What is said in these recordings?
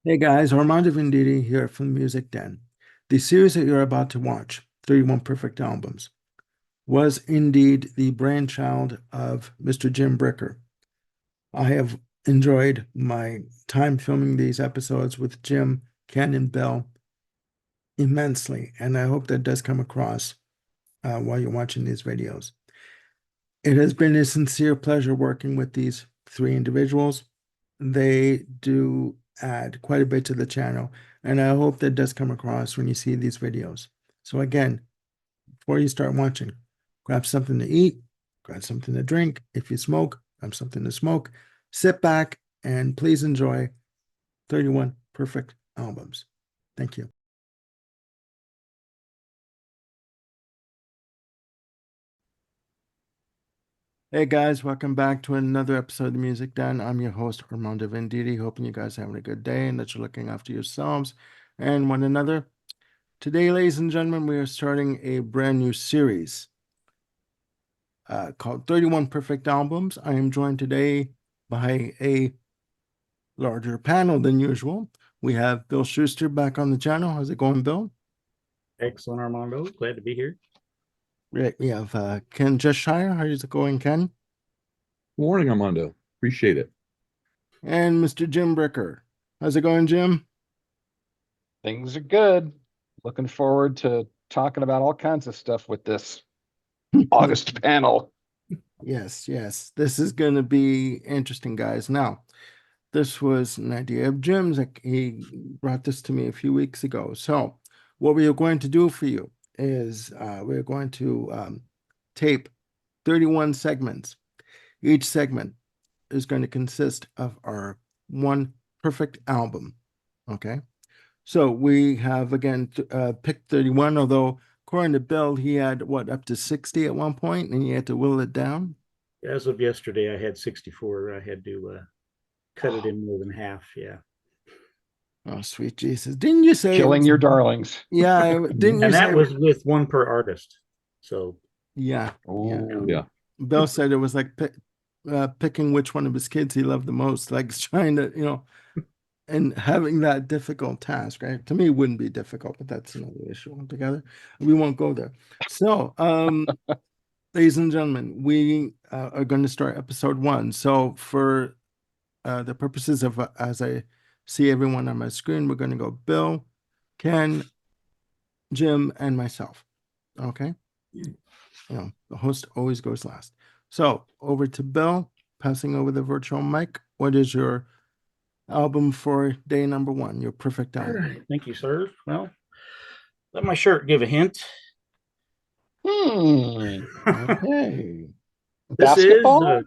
Hey guys, Armando Venditti here from Music Den. The series that you're about to watch, 31 Perfect Albums, was indeed the brainchild of Mr. Jim Bricker. I have enjoyed my time filming these episodes with Jim, Ken, and Bill immensely, and I hope that does come across while you're watching these videos. It has been a sincere pleasure working with these three individuals. They do add quite a bit to the channel, and I hope that does come across when you see these videos. So again, before you start watching, grab something to eat, grab something to drink. If you smoke, grab something to smoke. Sit back and please enjoy 31 perfect albums. Thank you. Hey guys, welcome back to another episode of the Music Den. I'm your host, Armando Venditti, hoping you guys are having a good day and that you're looking after yourselves and one another. Today, ladies and gentlemen, we are starting a brand new series called 31 Perfect Albums. I am joined today by a larger panel than usual. We have Bill Schuster back on the channel. How's it going, Bill? Excellent, Armando. Glad to be here. We have Ken Jeshire. How's it going, Ken? Morning, Armando. Appreciate it. And Mr. Jim Bricker. How's it going, Jim? Things are good. Looking forward to talking about all kinds of stuff with this August panel. Yes, yes. This is going to be interesting, guys. Now, this was an idea of Jim's. Like he brought this to me a few weeks ago. So, what we are going to do for you is we're going to tape 31 segments. Each segment is going to consist of our one perfect album. Okay. So we have again picked 31, although according to Bill, he had what up to 60 at one point, and he had to whittle it down. As of yesterday, I had 64. I had to cut it in more than half. Yeah. Oh, sweet Jesus. Didn't you say it Killing was, your darlings. yeah, didn't you And say, that was with one per artist. So, yeah, yeah. Oh, Yeah. Bill said it was like picking which one of his kids he loved the most, like trying to, and having that difficult task, right? To me, it wouldn't be difficult, but that's another issue altogether. We won't go there. So, ladies and gentlemen, we are going to start episode one. So, for the purposes of as I see everyone on my screen, we're going to go Bill, Ken, Jim, and myself. Okay. The host always goes last. So, over to Bill, passing over the virtual mic. What is your album for day number one? Your perfect all album. right. Thank you, sir. Well, let my shirt give a hint. hmm. Okay. This is, Basketball?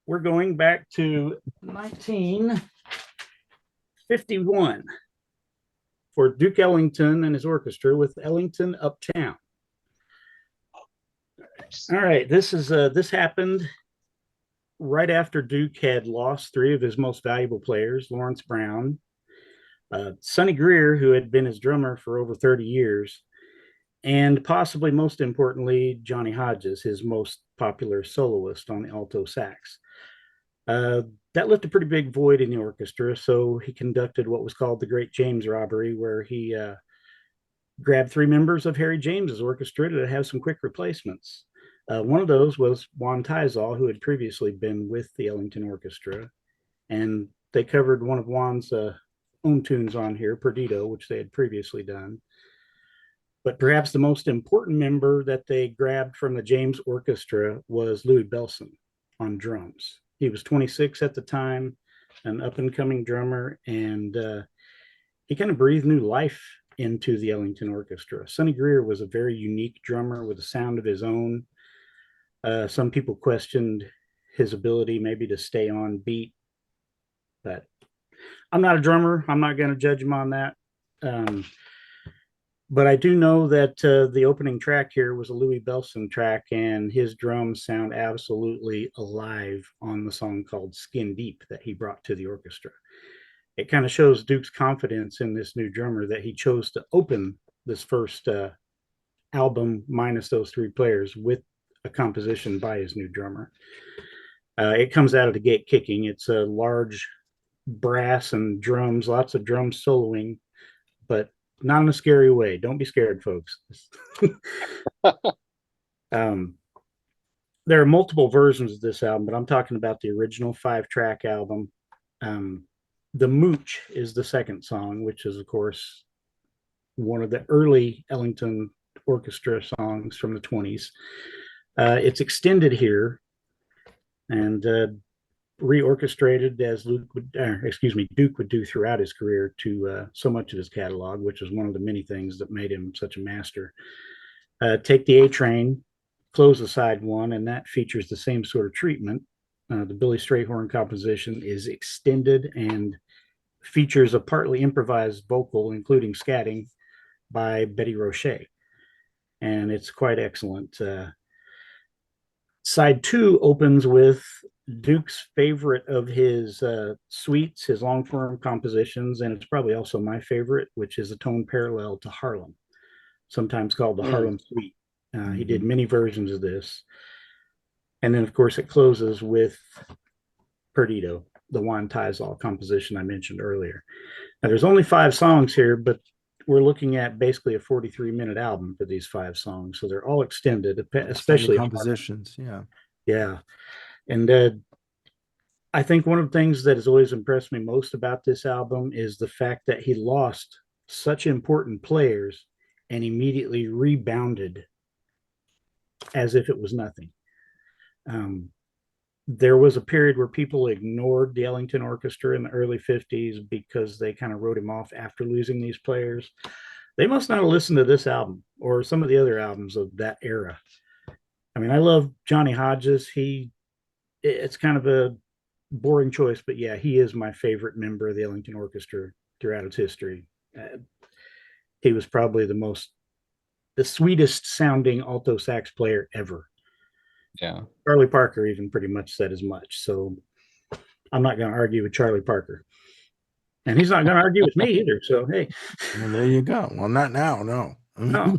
we're going back to 1951 for Duke Ellington and his orchestra with Ellington Uptown. All right. This happened right after Duke had lost three of his most valuable players, Lawrence Brown, Sonny Greer, who had been his drummer for over 30 years, and possibly most importantly, Johnny Hodges, his most popular soloist on the alto sax. Uh, that left a pretty big void in the orchestra, so he conducted what was called the Great James Robbery, where he grabbed three members of Harry James's orchestra to have some quick replacements. One of those was Juan Tizol, who had previously been with the Ellington Orchestra, and they covered one of Juan's own tunes on here, Perdido, which they had previously done. But perhaps the most important member that they grabbed from the James Orchestra was Louis Bellson on drums. He was 26 at the time, an up and coming drummer, and he kind of breathed new life into the Ellington Orchestra. Sonny Greer was a very unique drummer with a sound of his own. Some people questioned his ability maybe to stay on beat, but I'm not a drummer. I'm not going to judge him on that. Um, but I do know that the opening track here was a Louis Bellson track, and his drums sound absolutely alive on the song called Skin Deep that he brought to the orchestra. It kind of shows Duke's confidence in this new drummer that he chose to open this first album minus those three players with a composition by his new drummer. It comes out of the gate kicking. It's a large brass and drums, lots of drum soloing, but not in a scary way. Don't be scared, folks. um, there are multiple versions of this album, but I'm talking about the original 5-track album. The Mooch is the second song, which is, of course, one of the early Ellington Orchestra songs from the 20s. It's extended here and reorchestrated as Duke would do throughout his career to so much of his catalog, which is one of the many things that made him such a master. Take the A Train, close the side one, and that features the same sort of treatment. The Billy Strayhorn composition is extended and features a partly improvised vocal, including scatting, by Betty Roche. And it's quite excellent. Side 2 opens with Duke's favorite of his suites, his long form compositions, and it's probably also my favorite, which is a tone parallel to Harlem, sometimes called the Harlem Suite. He did many versions of this. And then, of course, it closes with Perdido, the Juan Tizol composition I mentioned earlier. Now, there's only 5 songs here, but we're looking at basically a 43-minute album for these 5 songs. So they're all extended, especially compositions. Yeah. Yeah. And I think one of the things that has always impressed me most about this album is the fact that he lost such important players and immediately rebounded as if it was nothing. There was a period where people ignored the Ellington Orchestra in the early 50s because they kind of wrote him off after losing these players. They must not have listened to this album or some of the other albums of that era. I mean, I love Johnny Hodges. It's kind of a boring choice, but yeah, he is my favorite member of the Ellington Orchestra throughout its history. He was probably the sweetest sounding alto sax player ever. Yeah. Charlie Parker even pretty much said as much. So I'm not going to argue with Charlie Parker. And he's not going to argue with me either. So, hey. Well, there you go. Well, not now, no. No.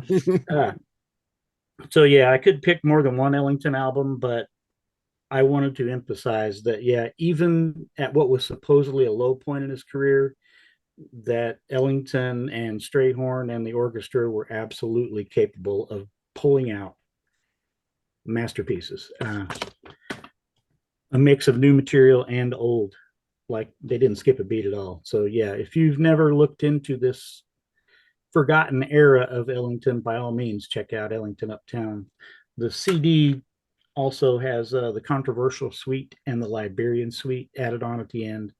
So, yeah, I could pick more than one Ellington album, but I wanted to emphasize that, yeah, even at what was supposedly a low point in his career, that Ellington and Strayhorn and the orchestra were absolutely capable of pulling out masterpieces. A mix of new material and old. Like, they didn't skip a beat at all. So, yeah, if you've never looked into this forgotten era of Ellington, by all means, check out Ellington Uptown. The CD also has the controversial suite and the Liberian suite added on at the end.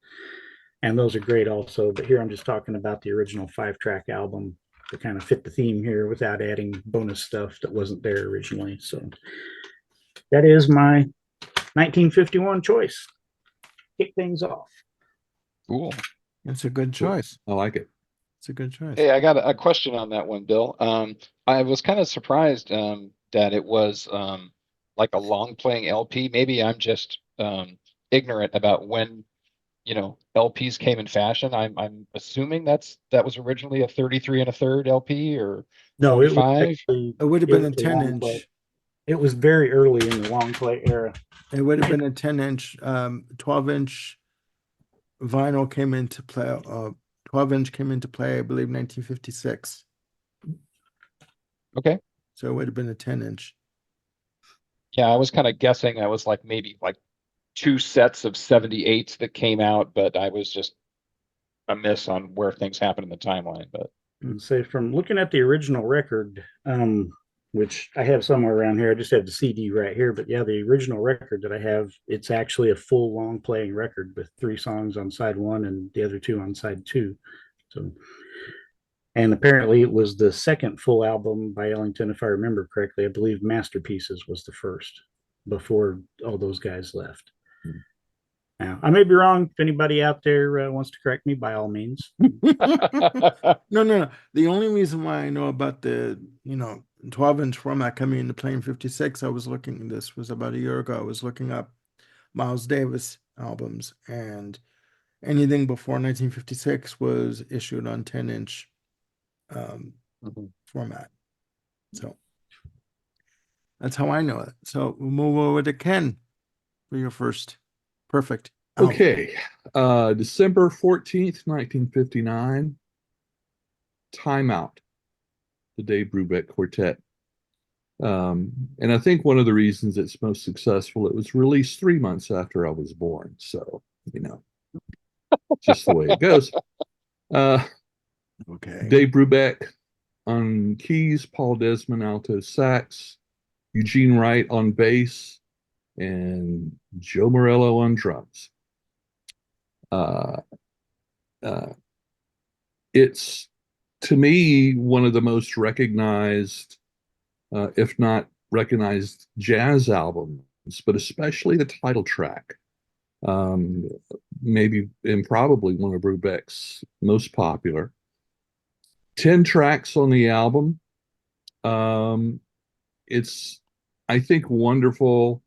And those are great also. But here I'm just talking about the original 5-track album to kind of fit the theme here without adding bonus stuff that wasn't there originally. So that is my 1951 choice. Kick things off. Cool. It's a good choice. I like it. It's a good choice. Hey, I got a question on that one, Bill. I was kind of surprised that it was like a long playing LP. Maybe I'm just ignorant about when, LPs came in fashion. I'm assuming that was originally a 33 1/3 LP or No, 45. It would have been a 10 long play. inch. It was very early in the long play era. It would have been a 10 inch, 12 inch vinyl came into play. 12 inch came into play, I believe, 1956. Okay. So it would have been a 10 inch. Yeah, I was kind of guessing I was like maybe like 2 sets of 78s that came out, but I was just amiss on where things happened in the timeline. But And say from looking at the original record, which I have somewhere around here, I just have the CD right here. But yeah, the original record that I have, it's actually a full long playing record with 3 songs on side 1 and the other 2 on side 2. So, and apparently it was the second full album by Ellington, if I remember correctly. I believe Masterpieces was the first before all those guys left. Now, I may be wrong. If anybody out there wants to correct me, by all means. No. The only reason why I know about the 12 inch format coming into play in 56, this was about a year ago. I was looking up Miles Davis albums, and anything before 1956 was issued on 10 inch format. So that's how I know it. So we'll move over to Ken for your first perfect. Oh, Okay. December 14th, 1959. Timeout, the Dave Brubeck Quartet. And I think one of the reasons it's most successful, it was released 3 months after I was born. So, you know, just the way it goes. Uh, okay. Dave Brubeck on keys, Paul Desmond alto sax, Eugene Wright on bass, and Joe Morello on drums. Uh, uh, it's to me one of the most recognized, if not recognized, jazz albums, but especially the title track. Um, Maybe and probably one of Brubeck's most popular. 10 tracks on the album. Um, it's, I think, wonderful.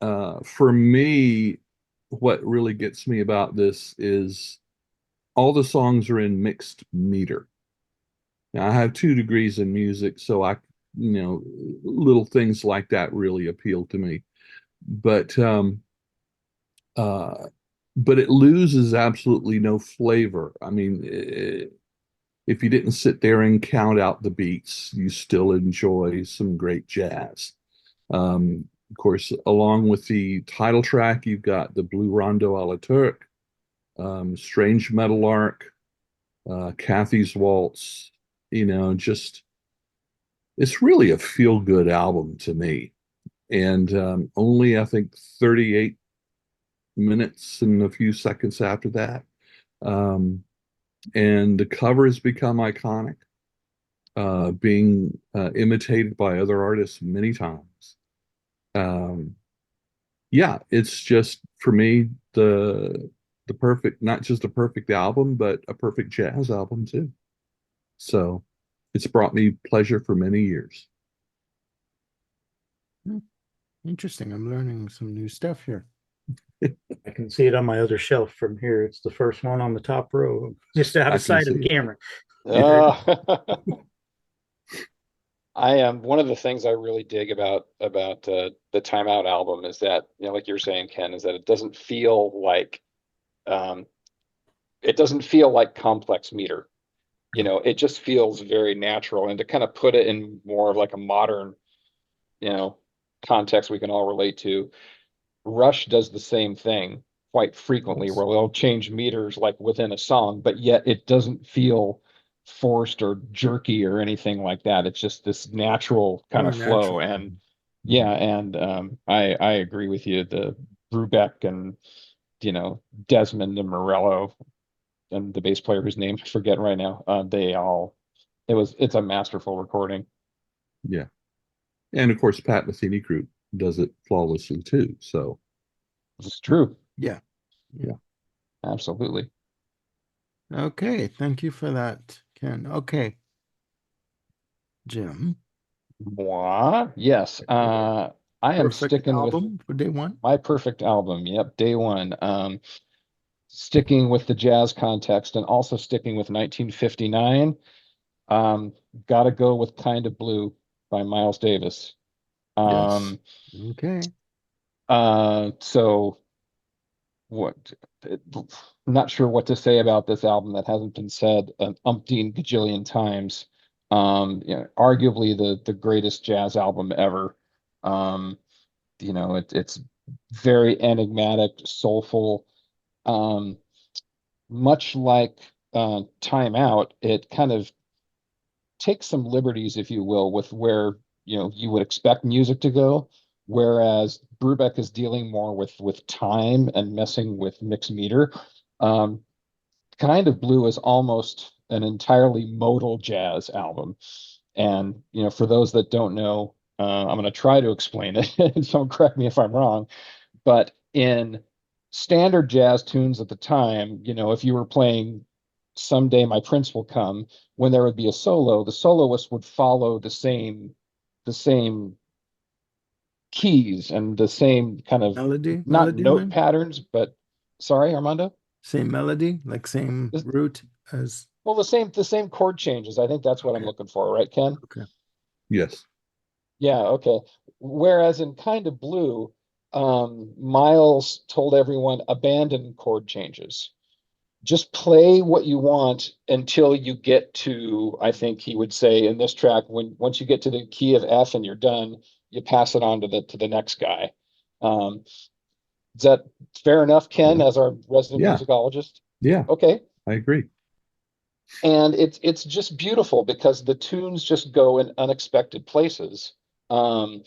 For me, what really gets me about this is all the songs are in mixed meter. Now, I have 2 degrees in music, so little things like that really appeal to me. But uh, but it loses absolutely no flavor. I mean, if you didn't sit there and count out the beats, you still enjoy some great jazz. Of course, along with the title track, you've got the Blue Rondo a la Turk, Strange Meadowlark, Kathy's Waltz. Just it's really a feel-good album to me. And only, I think, 38 minutes and a few seconds after that. And the cover has become iconic, being imitated by other artists many times. Um, yeah, it's just for me the perfect, not just a perfect album, but a perfect jazz album too. So it's brought me pleasure for many years. Interesting. I'm learning some new stuff here. I can see it on my other shelf from here. It's the first one on the top row, just out I of can sight of see the it. camera. I am one of the things I really dig about the Timeout album is that, like you're saying, Ken, is that um, it doesn't feel like complex meter. It just feels very natural. And to kind of put it in more of like a modern, you know, context we can all relate to, Rush does the same thing quite frequently, Yes. where they'll change meters like within a song, but yet it doesn't feel forced or jerky or anything like that. It's just this natural kind More of flow. natural. And yeah, and I agree with you. The Brubeck and Desmond and Morello and the bass player whose name I forget right now, it's a masterful recording. Yeah. And of course, Pat Metheny Group does it flawlessly too. So, It's true. Yeah. yeah. Absolutely. Okay. Thank you for that, Ken. Okay. Jim, Moi, yes. I am perfect sticking with album for day one. my perfect album. Yep, day one. Sticking with the jazz context and also sticking with 1959. Um, Gotta go with Kind of Blue by Miles Davis. Yes. Um, Okay. so what? it- Not sure what to say about this album that hasn't been said an umpteen gajillion times. Arguably the greatest jazz album ever. Um, it's very enigmatic, soulful. Um, Much like Time Out, it kind of takes some liberties, if you will, with where you would expect music to go, whereas Brubeck is dealing more with time and messing with mixed meter. Um, Kind of Blue is almost an entirely modal jazz album, and for those that don't know, I'm going to try to explain it. Don't correct me if I'm wrong, but in standard jazz tunes at the time, if you were playing Someday My Prince Will Come, when there would be a solo, the soloist would follow the same keys and the same kind of not Melody note line? patterns, but sorry, Armando? Same melody, like same This, root as, well, the same chord changes. I think that's what I'm okay. looking for, right, Ken? Okay. Yes. Yeah, okay. Whereas in Kind of Blue, Miles told everyone abandon chord changes. Just play what you want until you get to, I think he would say in this track, once you get to the key of F and you're done, you pass it on to the next guy. Um, is that fair enough, Ken, Yeah. as our resident Yeah. musicologist? Yeah, Okay. I agree. And it's just beautiful because the tunes just go in unexpected places. Um,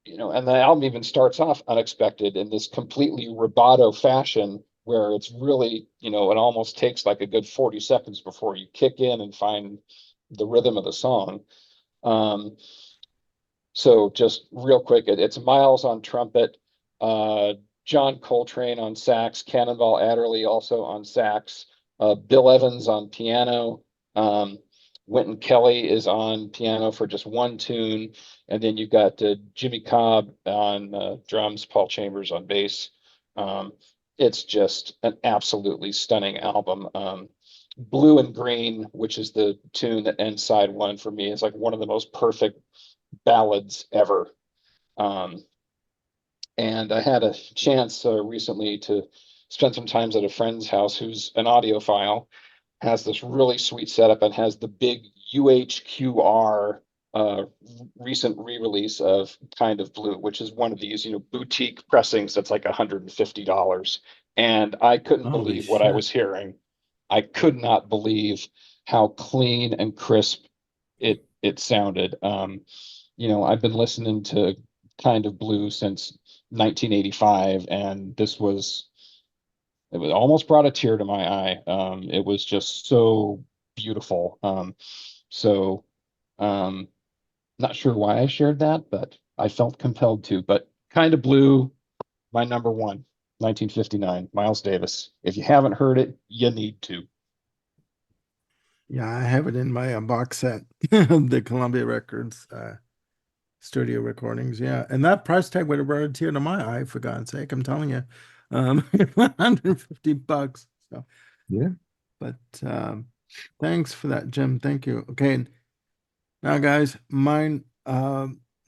and the album even starts off unexpected in this completely rubato fashion where it's really, it almost takes like a good 40 seconds before you kick in and find the rhythm of the song. Um, so just real quick, it's Miles on trumpet, uh, John Coltrane on sax, Cannonball Adderley also on sax, Bill Evans on piano, um, Wynton Kelly is on piano for just one tune, and then you've got Jimmy Cobb on drums, Paul Chambers on bass. Um, it's just an absolutely stunning album. Blue and Green, which is the tune that ends side one for me, is like one of the most perfect ballads ever. Um, and I had a chance recently to spend some time at a friend's house who's an audiophile, has this really sweet setup, and has the big UHQR recent re-release of Kind of Blue, which is one of these, boutique pressings that's like $150. And I couldn't Holy believe what I shit. was hearing. I could not believe how clean and crisp it sounded. I've been listening to Kind of Blue since 1985, and it was almost brought a tear to my eye. It was just so beautiful. So um, not sure why I shared that, but I felt compelled to. But Kind of Blue, my number one, 1959, Miles Davis. If you haven't heard it, you need to. Yeah, I have it in my box set of the Columbia Records studio recordings. Yeah, and that price tag would have brought a tear to my eye, for God's sake. I'm telling you, $150. So, Yeah. but thanks for that, Jim. Thank you. Okay, now guys, mine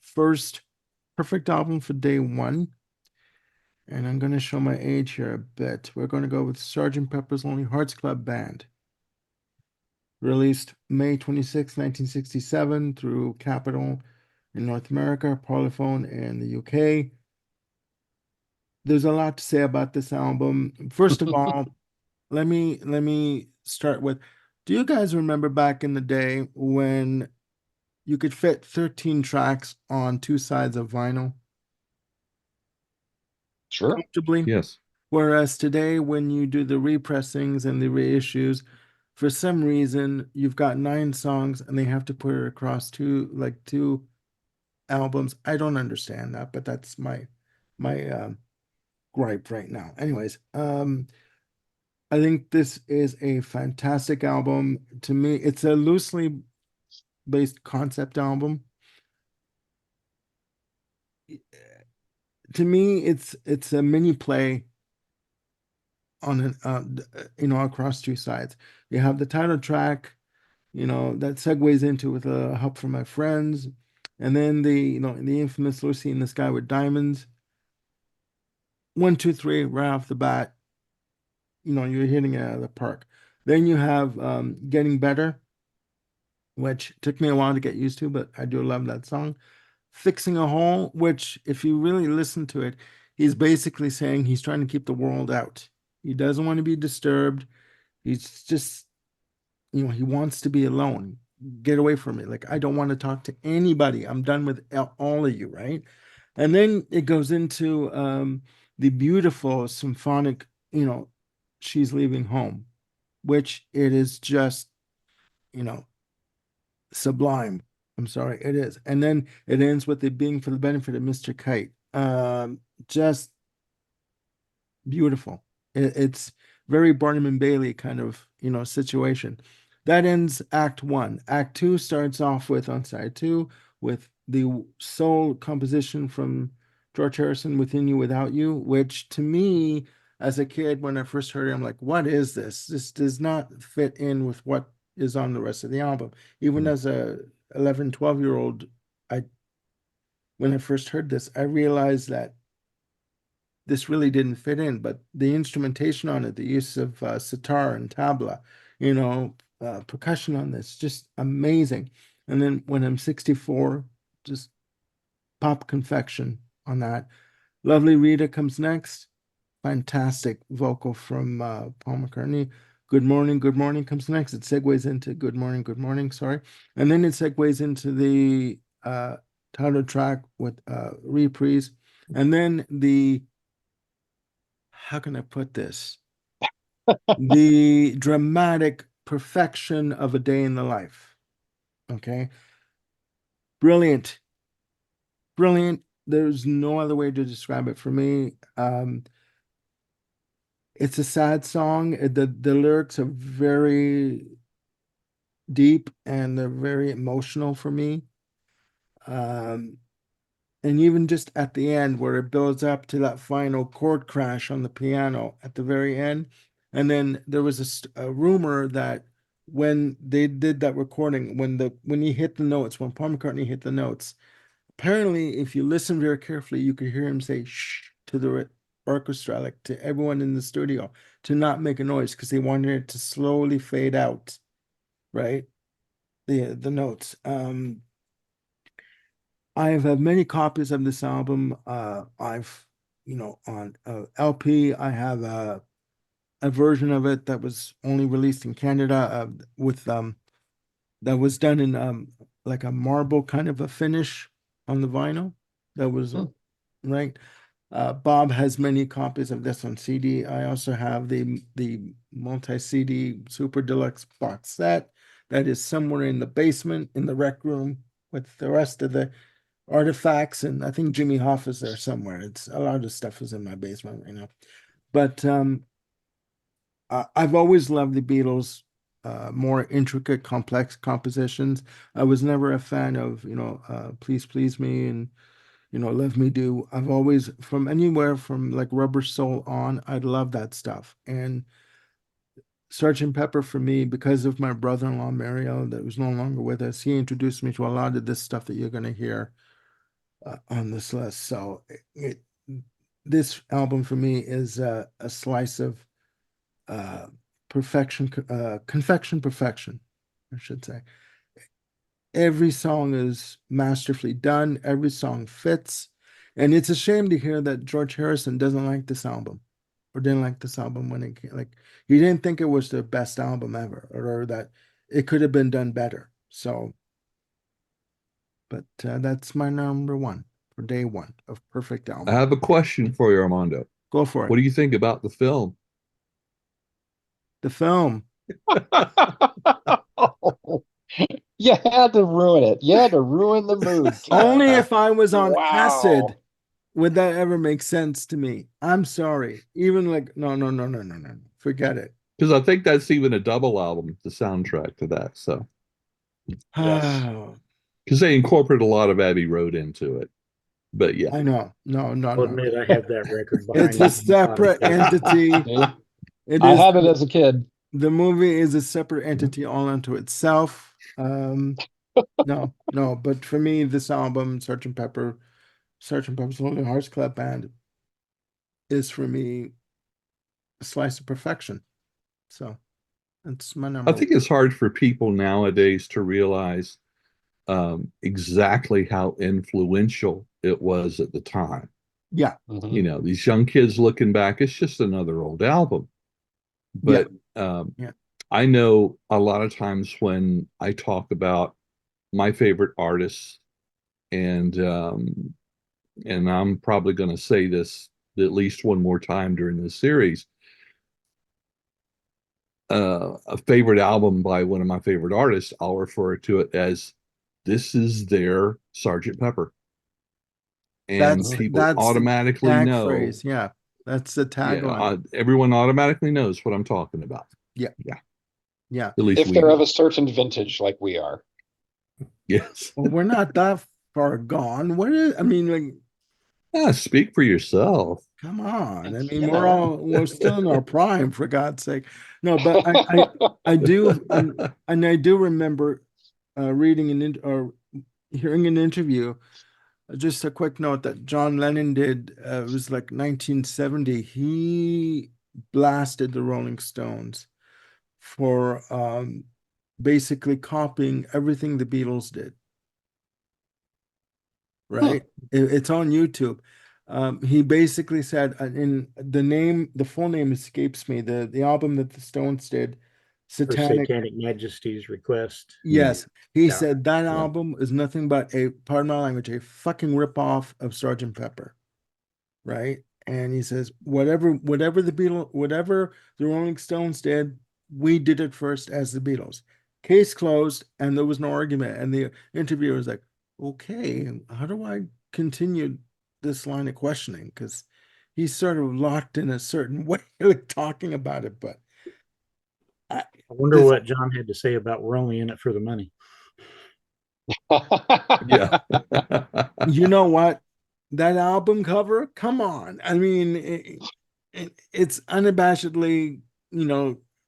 first perfect album for day one, and I'm going to show my age here a bit. We're going to go with Sergeant Pepper's Lonely Hearts Club Band. Released May 26, 1967 through Capitol in North America, Parlophone in the UK. There's a lot to say about this album. First of all, let me start with, do you guys remember back in the day when you could fit 13 tracks on two sides of vinyl Sure. comfortably? Yes. Whereas today, when you do the repressings and the reissues, for some reason, you've got 9 songs and they have to put it across two albums. I don't understand that, but that's my gripe right now. Anyways, I think this is a fantastic album. To me, it's a loosely based concept album. To me, it's a mini play on an across two sides. You have the title track, that segues into with a help from my friends, and then the infamous Lucy in the Sky with Diamonds. 1, 2, 3, right off the bat, you're hitting it out of the park. Then you have Getting Better, which took me a while to get used to, but I do love that song. Fixing a Hole, which, if you really listen to it, he's basically saying he's trying to keep the world out. He doesn't want to be disturbed. He's just, he wants to be alone. Get away from me. Like, I don't want to talk to anybody. I'm done with all of you, right? And then it goes into the beautiful symphonic, She's Leaving Home, which it is just, you know, sublime. I'm sorry, it is. And then it ends with it being for the benefit of Mr. Kite. Just beautiful. It's very Barnum and Bailey kind of, situation. That ends Act One. Act Two starts off with, on side two, with the soul composition from George Harrison, Within You, Without You, which to me, as a kid, when I first heard it, I'm like, what is this? This does not fit in with what is on the rest of the album. Even as a 11, 12-year-old, I when I first heard this, I realized that this really didn't fit in, but the instrumentation on it, the use of sitar and tabla, you know, percussion on this, just amazing. And then when I'm 64, just pop confection on that. Lovely Rita comes next. Fantastic vocal from Paul McCartney. Good Morning comes next. It segues into Good Morning, sorry. And then it segues into the title track with reprise. And then how can I put this? The dramatic perfection of A Day in the Life. Okay. Brilliant. Brilliant. There's no other way to describe it for me. It's a sad song. The lyrics are very deep and they're very emotional for me. And even just at the end where it builds up to that final chord crash on the piano at the very end. And then there was a rumor that when they did that recording, when he hit the notes, when Paul McCartney hit the notes, apparently, if you listen very carefully, you could hear him say shh to the orchestra, like to everyone in the studio, to not make a noise because they wanted it to slowly fade out, right? The notes. I've had many copies of this album. I've, on LP, I have a version of it that was only released in Canada with that was done in like a marble kind of a finish on the vinyl. That was right. Bob has many copies of this on CD. I also have the multi-CD super deluxe box set that is somewhere in the basement in the rec room with the rest of the artifacts, and I think Jimmy Hoff is there somewhere. It's a lot of stuff is in my basement right now. But I've always loved the Beatles' more intricate, complex compositions. I was never a fan of, Please Please Me and, Let Me Do. I've always, from anywhere from like Rubber Soul on, I love that stuff. And Sgt. Pepper for me, because of my brother-in-law, Mario, that was no longer with us, he introduced me to a lot of this stuff that you're going to hear on this list. So this album for me is a slice of perfection, confection perfection, I should say. Every song is masterfully done. Every song fits. And it's a shame to hear that George Harrison doesn't like this album or didn't like this album when it came. Like, he didn't think it was the best album ever or that it could have been done better. So, but that's my number one for day one of perfect I album. have a question for you, Armando. Go for it. What do you think about the film? The film. You had to ruin it. You had to ruin the mood. Only Ken. if I was on Wow. acid would that ever make sense to me. I'm sorry. Even like, no. Forget it. Because I think that's even a double album, the soundtrack to that. So, Yes. because they incorporate a lot of Abbey Road into it. But yeah, I know. No. I'll admit I have that record behind It's a me. separate entity. See? It I is had it as a kid. the movie is a separate entity all unto itself. No, but for me, this album, Sgt. Pepper's Lonely Hearts Club Band, is for me a slice of perfection. So that's my number. I think it's hard for people nowadays to realize exactly how influential it was at the time. Yeah. Mhm. These young kids looking back, it's just another old album. But I know a lot of times when I talk about my favorite artists, and I'm probably going to say this at least one more time during this series, a favorite album by one of my favorite artists, I'll refer to it as this is their Sgt. Pepper. And people that's automatically the tag know. phrase. Yeah. That's the tagline. Everyone automatically knows what I'm talking about. Yeah. At least If we they're do. of a certain vintage like we are. Yes. Well, we're not that far gone. Speak for yourself. Come on. I mean, You know. we're still in our prime, for God's sake. No, but I do, and I do remember reading or hearing an interview Just a quick note that John Lennon did, it was like 1970. He blasted the Rolling Stones for basically copying everything the Beatles did. Right? It's on YouTube. He basically said, in the full name escapes me, the album that the Stones did, For Satanic. Satanic Majesty's request. Yes, he Yeah. said that Yeah. album is nothing but pardon my language, a fucking ripoff of Sergeant Pepper. Right? And he says, whatever the Rolling Stones did, we did it first as the Beatles. Case closed, and there was no argument. And the interviewer was like, okay, how do I continue this line of questioning? Because he's sort of locked in a certain way of talking about it. But I wonder what John had to say about we're only in it for the money. Yeah. you know what? That album cover, come on. I mean, it's unabashedly,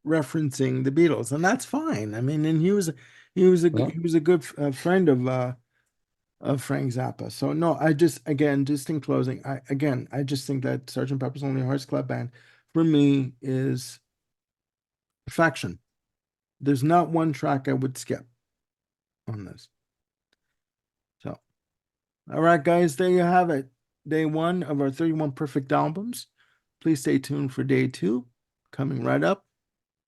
referencing the Beatles, and that's fine. I mean, and he was Well, a good friend of Frank Zappa. So no, just in closing, I just think that Sergeant Pepper's Lonely Hearts Club Band for me is perfection. There's not one track I would skip on this. So, all right, guys, there you have it. Day one of our 31 perfect albums. Please stay tuned for day two, coming right up.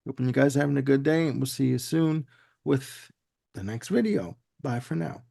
Hoping you guys are having a good day, and we'll see you soon with the next video. Bye for now.